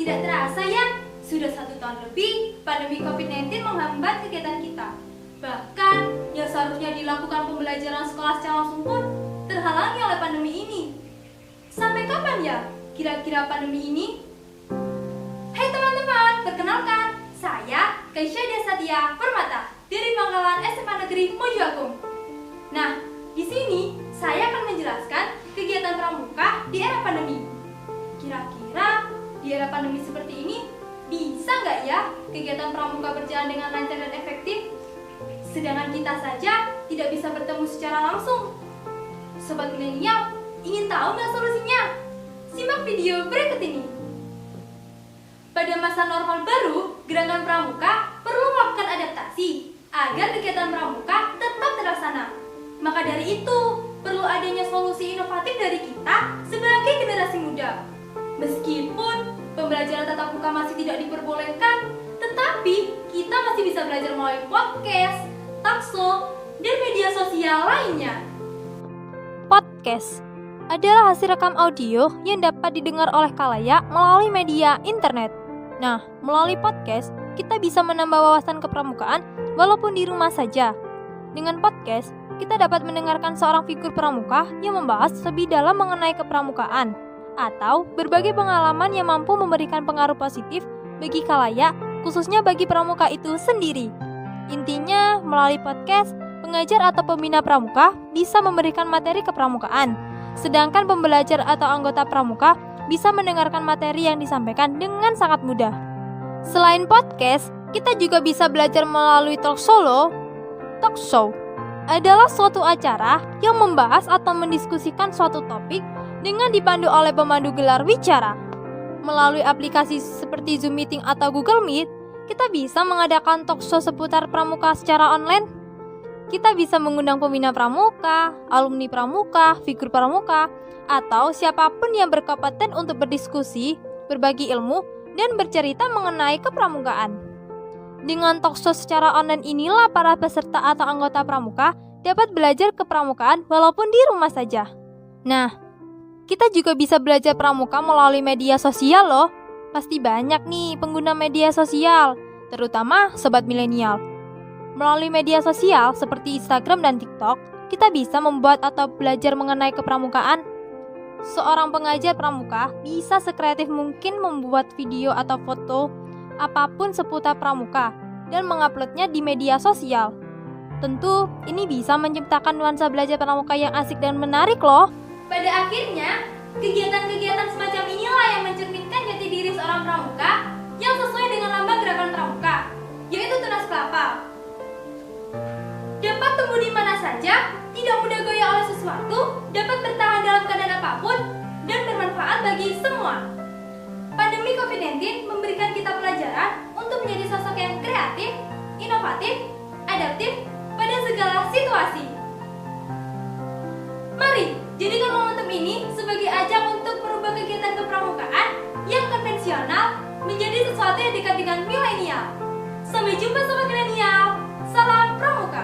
Tidak terasa ya, sudah 1 tahun lebih pandemi COVID-19 menghambat kegiatan kita. Bahkan yang seharusnya dilakukan pembelajaran sekolah secara langsung pun terhalangi oleh pandemi ini. Sampai kapan ya kira-kira pandemi ini? Hai teman-teman, perkenalkan, saya Kaisya Desatia Permata dari Pangkalan SMA Negeri Mojoagung. Nah, di sini saya akan menjelaskan kegiatan pramuka di era pandemi. Kira-kira di era pandemi seperti ini, bisa nggak ya kegiatan pramuka berjalan dengan lancar dan efektif? Sedangkan kita saja tidak bisa bertemu secara langsung. Sobat milenial, ingin tahu nggak solusinya? Simak video berikut ini. Pada masa normal baru, gerakan pramuka perlu melakukan adaptasi agar kegiatan pramuka tetap terlaksana. Maka dari itu, perlu adanya solusi inovatif dari kita sebagai generasi muda. Meskipun pembelajaran tatap muka masih tidak diperbolehkan, tetapi kita masih bisa belajar melalui podcast, talkshow, dan media sosial lainnya. Podcast adalah hasil rekam audio yang dapat didengar oleh khalayak melalui media internet. Nah, melalui podcast, kita bisa menambah wawasan kepramukaan walaupun di rumah saja. Dengan podcast, kita dapat mendengarkan seorang figur pramuka yang membahas lebih dalam mengenai kepramukaan, atau berbagai pengalaman yang mampu memberikan pengaruh positif bagi khalayak, khususnya bagi pramuka itu sendiri. Intinya, melalui podcast, pengajar atau pembina pramuka bisa memberikan materi kepramukaan, sedangkan pembelajar atau anggota pramuka bisa mendengarkan materi yang disampaikan dengan sangat mudah. Selain podcast, kita juga bisa belajar melalui talk show. Talk show adalah suatu acara yang membahas atau mendiskusikan suatu topik dengan dipandu oleh pemandu gelar wicara. Melalui aplikasi seperti Zoom Meeting atau Google Meet, kita bisa mengadakan talk show seputar pramuka secara online. Kita bisa mengundang pembina pramuka, alumni pramuka, figur pramuka, atau siapapun yang berkompeten untuk berdiskusi, berbagi ilmu, dan bercerita mengenai kepramukaan. Dengan talk show secara online inilah para peserta atau anggota pramuka dapat belajar kepramukaan walaupun di rumah saja. Nah, kita juga bisa belajar pramuka melalui media sosial loh. Pasti banyak nih pengguna media sosial, terutama sobat milenial. Melalui media sosial seperti Instagram dan TikTok, kita bisa membuat atau belajar mengenai kepramukaan. Seorang pengajar pramuka bisa sekreatif mungkin membuat video atau foto apapun seputar pramuka dan menguploadnya di media sosial. Tentu, ini bisa menciptakan nuansa belajar pramuka yang asik dan menarik loh. Pada akhirnya, kegiatan-kegiatan semacam inilah yang mencerminkan jati diri seorang pramuka yang sesuai dengan lambang gerakan pramuka, yaitu tunas kelapa. Dapat tumbuh di mana saja, tidak mudah goyah oleh sesuatu, dapat bertahan dalam keadaan apapun, dan bermanfaat bagi semua. Pandemi COVID-19 memberikan kita pelajaran untuk menjadi sosok yang kreatif, inovatif, adaptif pada segala situasi. Mari jadikan momentum ini sebagai ajang untuk merubah kegiatan kepramukaan yang konvensional menjadi sesuatu yang dekat dengan milenial. Sampai jumpa sobat milenial. Salam pramuka.